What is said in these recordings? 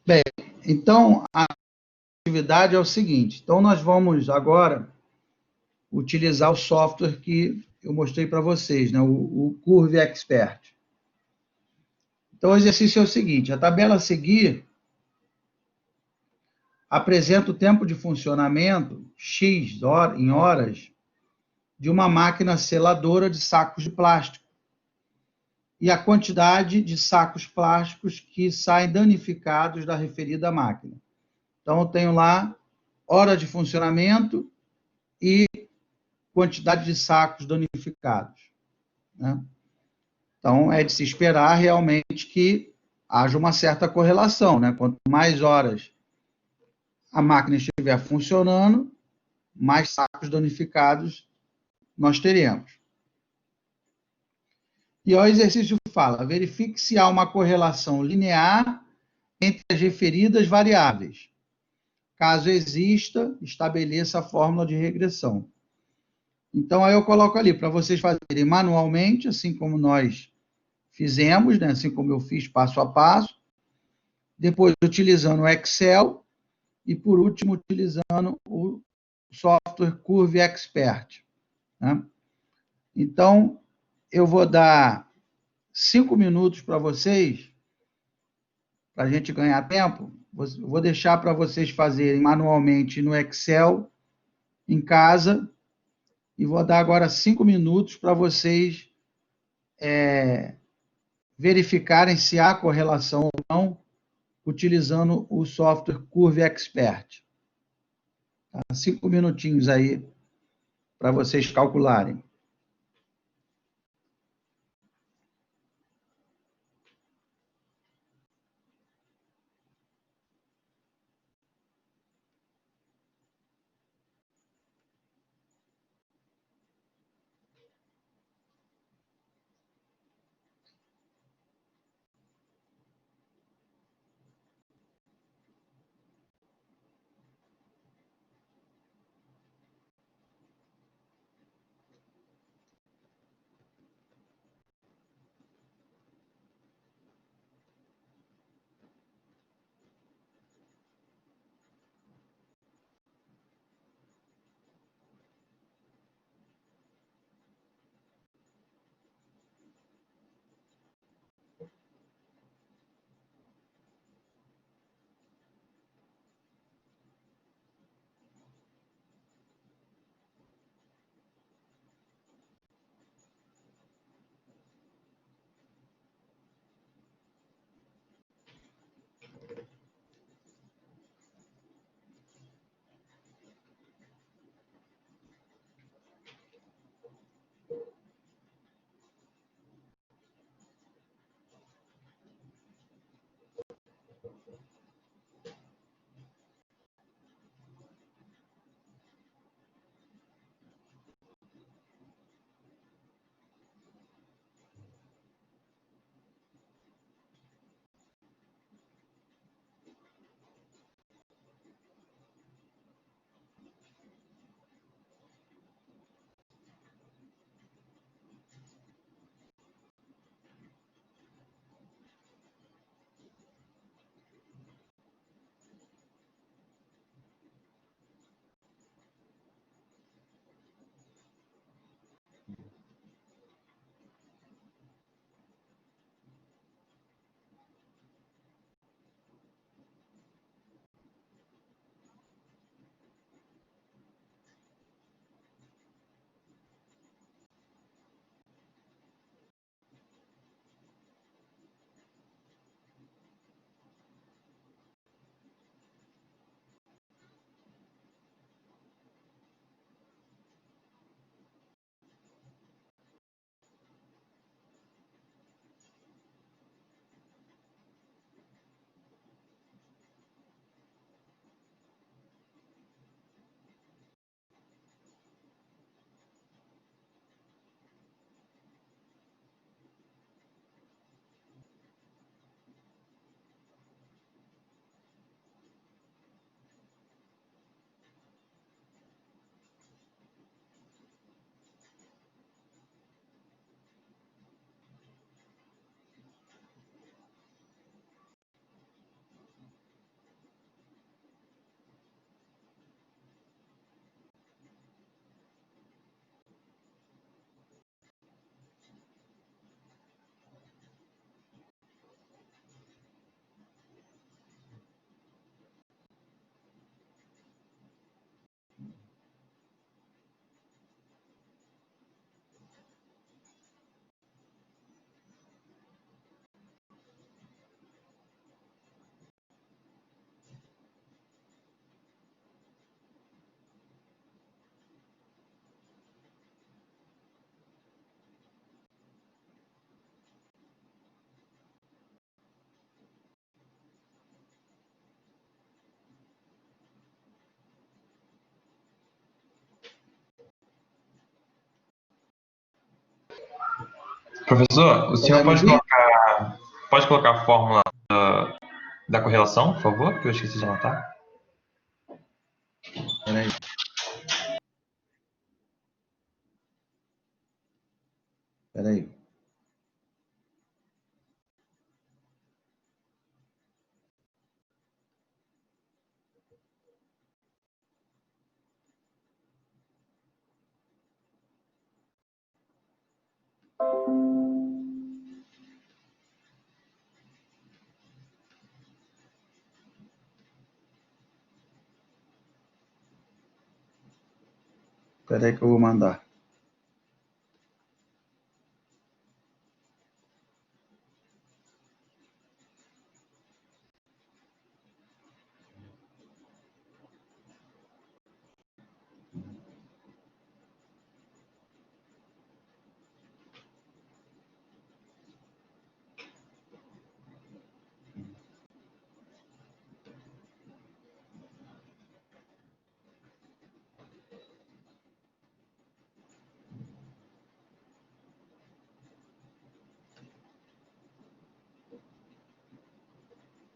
Bem, então a atividade é o seguinte: então nós vamos agora utilizar o software que eu mostrei para vocês, né? o Curve Expert. Então o exercício é o seguinte: a tabela a seguir apresenta o tempo de funcionamento x em horas de uma máquina seladora de sacos de plástico e a quantidade de sacos plásticos que saem danificados da referida máquina. Então, eu tenho lá hora de funcionamento e quantidade de sacos danificados. Né? Então, é de se esperar realmente que haja uma certa correlação. Né? Quanto mais horas a máquina estiver funcionando, mais sacos danificados nós teremos. E o exercício fala: verifique se há uma correlação linear entre as referidas variáveis. Caso exista, estabeleça a fórmula de regressão. Então, aí eu coloco ali para vocês fazerem manualmente, assim como nós fizemos, né? Assim como eu fiz passo a passo. Depois, utilizando o Excel. E, por último, utilizando o software Curve Expert. Né? Então, eu vou dar 5 minutos para vocês, para a gente ganhar tempo. Vou deixar para vocês fazerem manualmente no Excel, em casa, e vou dar agora 5 minutos para vocês verificarem se há correlação ou não, utilizando o software Curve Expert. Tá? 5 minutinhos aí para vocês calcularem. Professor, o senhor Podemos ir? pode colocar a fórmula da correlação, por favor, que eu esqueci de anotar? Peraí. Peraí. Peraí que eu vou mandar.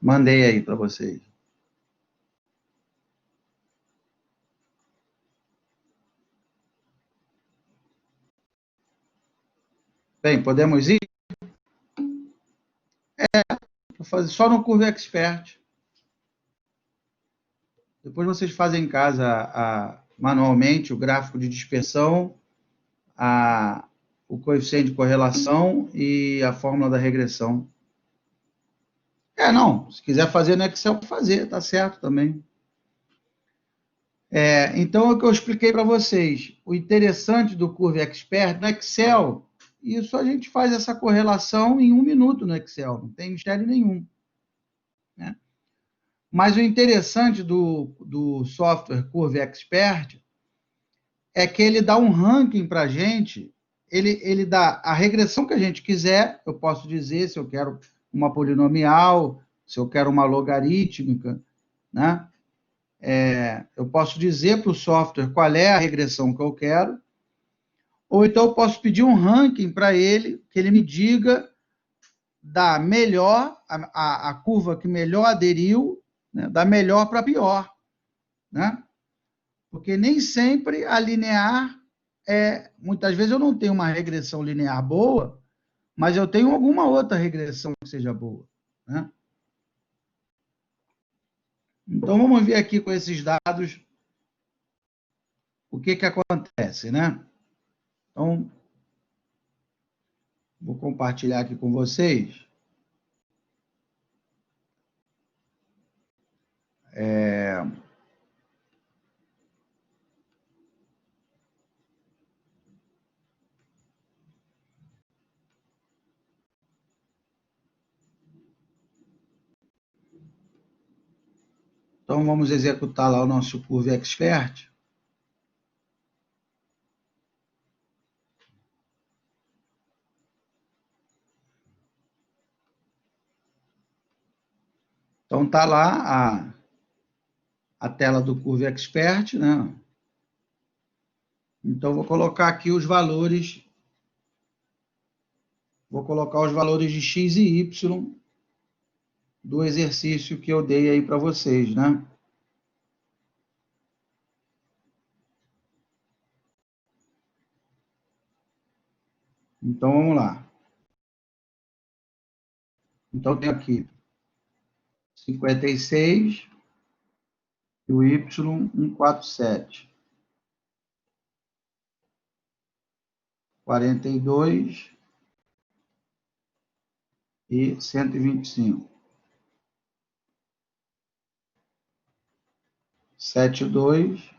Mandei aí para vocês. Bem, podemos ir? Vou fazer só no Curve Expert. Depois vocês fazem em casa manualmente o gráfico de dispersão, o coeficiente de correlação e a fórmula da regressão. Não, se quiser fazer no Excel, fazer, tá certo também. Então, é o que eu expliquei para vocês. O interessante do Curve Expert no Excel, isso a gente faz essa correlação em 1 minuto no Excel, não tem mistério nenhum. Né? Mas o interessante do software Curve Expert é que ele dá um ranking para a gente, ele dá a regressão que a gente quiser, eu posso dizer se eu quero uma polinomial, se eu quero uma logarítmica, né? Eu posso dizer para o software qual é a regressão que eu quero, ou então eu posso pedir um ranking para ele, que ele me diga da melhor, a curva que melhor aderiu, né, da melhor para pior, né? Porque nem sempre a linear muitas vezes eu não tenho uma regressão linear boa, mas eu tenho alguma outra regressão que seja boa, né? Então vamos ver aqui com esses dados o que acontece, né? Então vou compartilhar aqui com vocês. Então, vamos executar lá o nosso Curve Expert. Então, está lá a tela do Curve Expert, né? Então, vou colocar aqui os valores. Vou colocar os valores de x e y do exercício que eu dei aí para vocês, né? Então, vamos lá. Então, tem aqui 56 e o y 147. 42 e 125. 72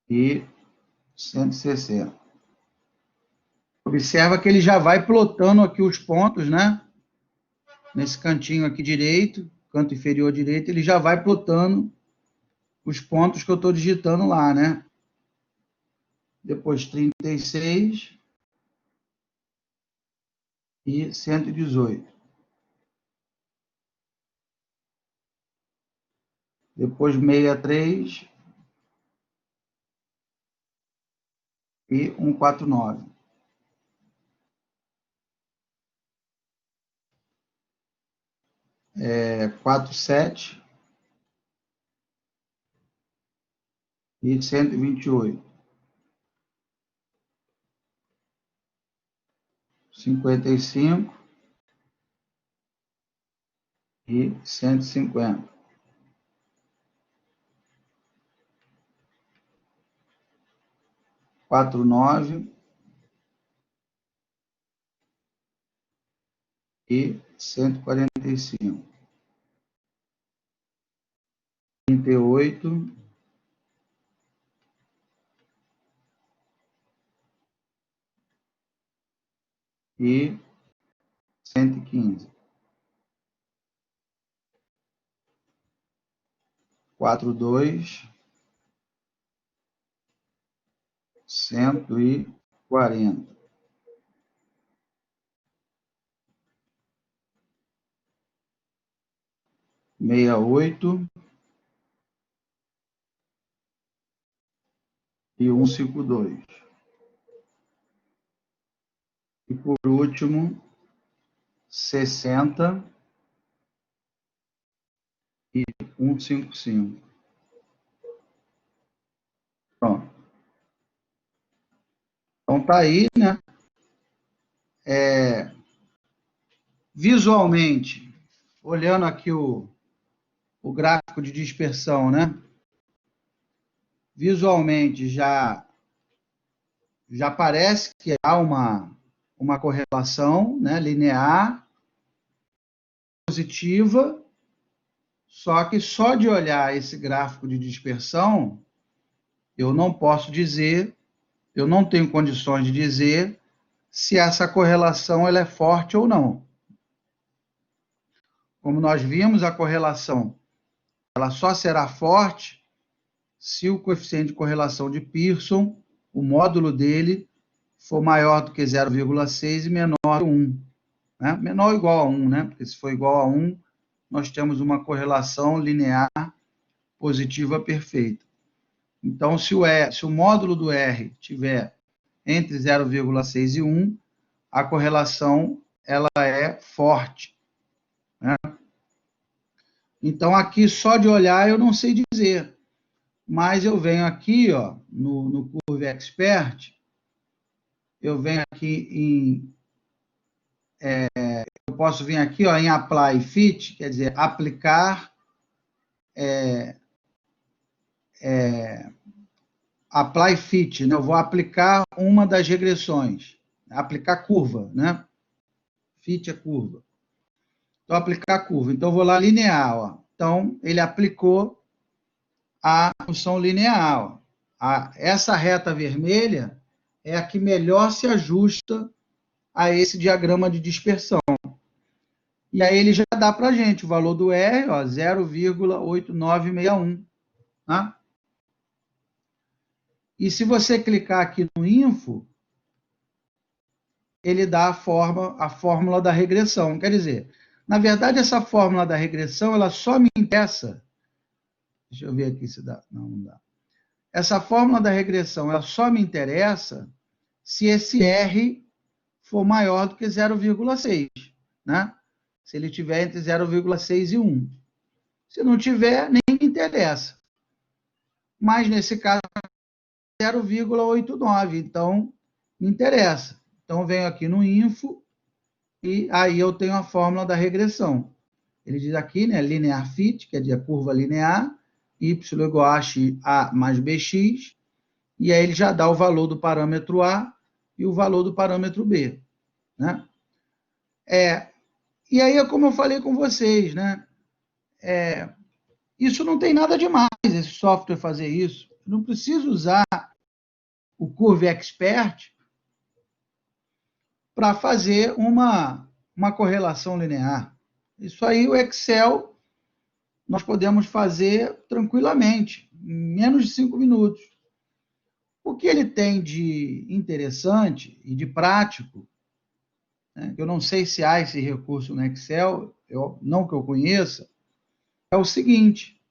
e 160. Observa que ele já vai plotando aqui os pontos, né? Nesse cantinho aqui direito, canto inferior direito, ele já vai plotando os pontos que eu estou digitando lá, né? Depois 36 e 118. Depois 63 e 149. 47 e 128. 55 e 150. Quatro, 9 e 145. 38 e 115. 42, 140. 68 e 152. E por último, 60 e 155. Pronto. Então tá aí, né? Visualmente, olhando aqui o gráfico de dispersão, né? Visualmente já parece que há uma correlação, né, linear, positiva, só que só de olhar esse gráfico de dispersão, eu não posso dizer, eu não tenho condições de dizer se essa correlação ela é forte ou não. Como nós vimos, a correlação ela só será forte se o coeficiente de correlação de Pearson, o módulo dele, for maior do que 0,6 e menor que 1. Né? Menor ou igual a 1, né? Porque se for igual a 1, nós temos uma correlação linear positiva perfeita. Então, se o módulo do R tiver entre 0,6 e 1, a correlação ela é forte. Né? Então, aqui, só de olhar, eu não sei dizer. Mas eu venho aqui, ó, no Curve Expert, eu venho aqui eu posso vir aqui, ó, em Apply Fit, quer dizer, aplicar Apply Fit, né? Eu vou aplicar uma das regressões, aplicar curva, né? Fit é curva. Então, aplicar curva. Então, eu vou lá linear, ó. Então, ele aplicou a função linear, ó. Essa reta vermelha é a que melhor se ajusta a esse diagrama de dispersão. E aí ele já dá para a gente o valor do R, 0,8961. Tá? E se você clicar aqui no Info, ele dá a fórmula da regressão. Quer dizer, na verdade, essa fórmula da regressão ela só me interessa. Deixa eu ver aqui se dá. Não, não dá. Essa fórmula da regressão ela só me interessa se esse R for maior do que 0,6. Né? Se ele tiver entre 0,6 e 1. Se não tiver, nem me interessa. Mas, nesse caso, 0,89. Então, me interessa. Então, venho aqui no Info e aí eu tenho a fórmula da regressão. Ele diz aqui, né, linear fit, quer dizer, a curva linear, y igual a x, a mais bx, e aí ele já dá o valor do parâmetro A e o valor do parâmetro B. Né? E aí, como eu falei com vocês, né, isso não tem nada demais, esse software fazer isso. Eu não preciso usar o Curve Expert para fazer uma correlação linear. Isso aí o Excel nós podemos fazer tranquilamente, em menos de 5 minutos. O que ele tem de interessante e de prático, né, eu não sei se há esse recurso no Excel, não que eu conheça, é o seguinte,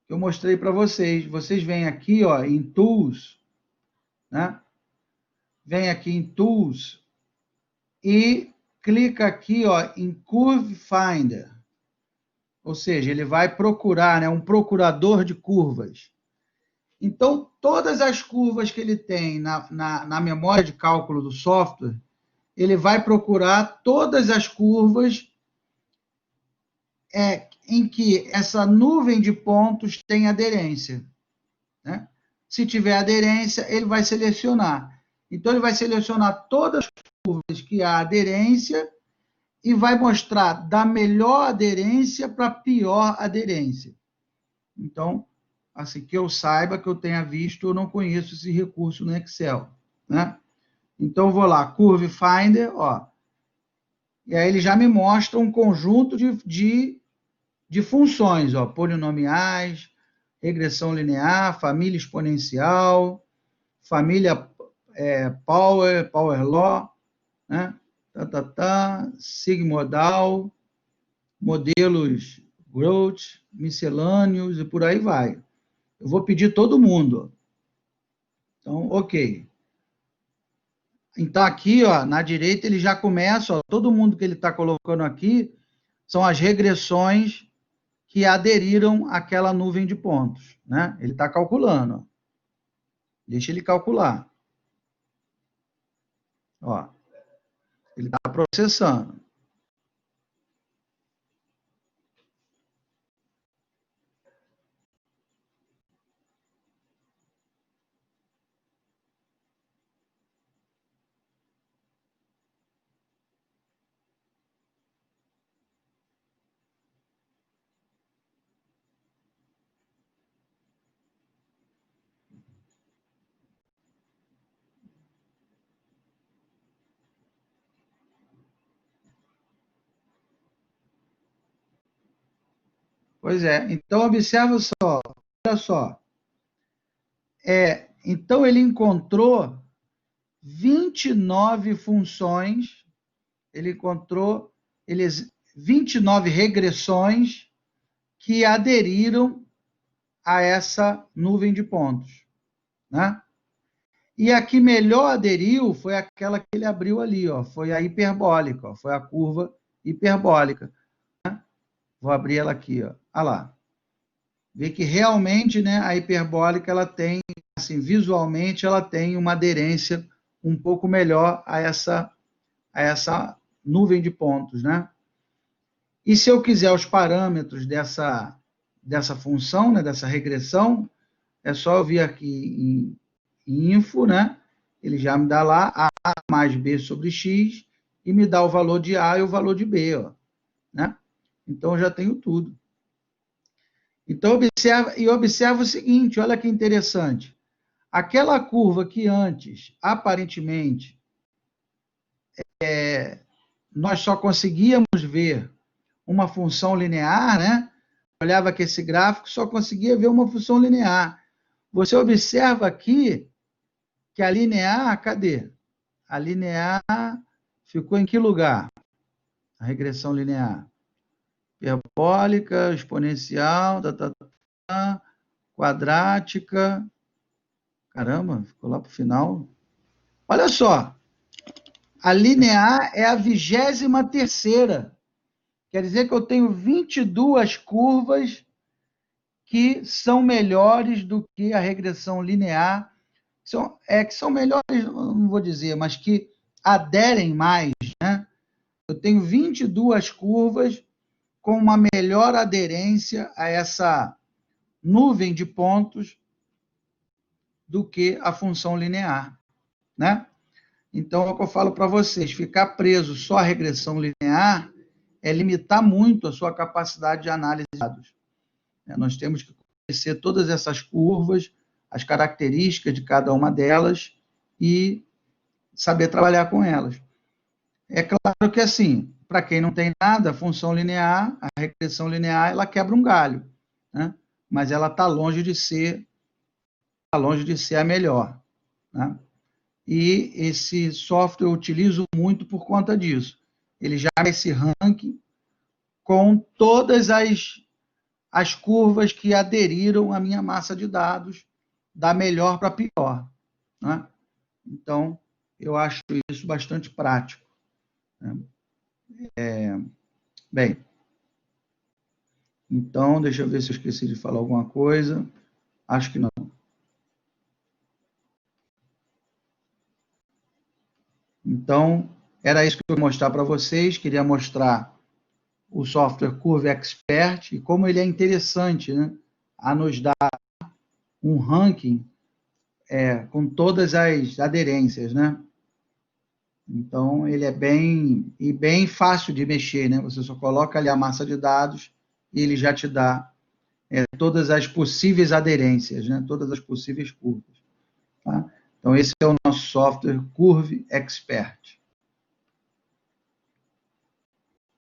que eu mostrei para vocês. Vocês vêm aqui, ó, em Tools, né? Vem aqui em Tools e clica aqui, ó, em Curve Finder. ou seja, ele vai procurar, né, um procurador de curvas. Então, todas as curvas que ele tem na memória de cálculo do software, ele vai procurar todas as curvas em que essa nuvem de pontos tem aderência, né? Se tiver aderência, ele vai selecionar. Então, ele vai selecionar todas as curvas que há aderência e vai mostrar da melhor aderência para a pior aderência. Então, assim que eu saiba, que eu tenha visto, eu não conheço esse recurso no Excel, né? Então, vou lá, Curve Finder, ó, e aí ele já me mostra um conjunto de funções, ó, polinomiais, regressão linear, família exponencial, família Power Law, né? Sigmodal, modelos growth, miscelâneos e por aí vai. Eu vou pedir todo mundo. Então, ok. Então, aqui, ó, na direita, ele já começa, ó, todo mundo que ele está colocando aqui são as regressões que aderiram àquela nuvem de pontos, né? Ele está calculando, ó. Deixa ele calcular. Ó, ele está processando. Pois é. Então, observa só. Olha só. Então, ele encontrou 29 funções, ele encontrou 29 regressões que aderiram a essa nuvem de pontos, né? E a que melhor aderiu foi aquela que ele abriu ali, ó, foi a hiperbólica, ó, foi a curva hiperbólica. Né? Vou abrir ela aqui, ó. Olha lá. Vê que realmente, né, a hiperbólica ela tem, assim, visualmente ela tem uma aderência um pouco melhor a essa nuvem de pontos, né? E se eu quiser os parâmetros dessa função, né, dessa regressão, é só eu vir aqui em info, né? Ele já me dá lá A mais B sobre X e me dá o valor de A e o valor de B, ó, né? Então eu já tenho tudo. Então observa o seguinte, olha que interessante. Aquela curva que antes, aparentemente, nós só conseguíamos ver uma função linear, né? Olhava que esse gráfico só conseguia ver uma função linear. Você observa aqui que a linear, cadê? A linear ficou em que lugar? A regressão linear. Hiperbólica, exponencial, quadrática. Caramba, ficou lá para o final. Olha só, a linear é a 23ª. Quer dizer que eu tenho 22 curvas que são melhores do que a regressão linear. Que são melhores, não vou dizer, mas que aderem mais, né? Eu tenho 22 curvas com uma melhor aderência a essa nuvem de pontos do que a função linear, né? Então, é o que eu falo para vocês, ficar preso só à regressão linear é limitar muito a sua capacidade de análise de dados. Nós temos que conhecer todas essas curvas, as características de cada uma delas e saber trabalhar com elas. É claro que, assim, para quem não tem nada, a função linear, a regressão linear, ela quebra um galho, né? Mas ela está longe de ser a melhor, né? E esse software eu utilizo muito por conta disso. Ele já dá esse ranking com todas as curvas que aderiram à minha massa de dados, da melhor para pior, né? Então, eu acho isso bastante prático, né? Bem, Então, deixa eu ver se eu esqueci de falar alguma coisa. Acho que não. Então, era isso que eu ia mostrar para vocês. Queria mostrar o software Curve Expert e como ele é interessante, né, a nos dar um ranking com todas as aderências, né? Então, ele é bem fácil de mexer, né? Você só coloca ali a massa de dados e ele já te dá todas as possíveis aderências, né? Todas as possíveis curvas. Tá? Então, esse é o nosso software Curve Expert.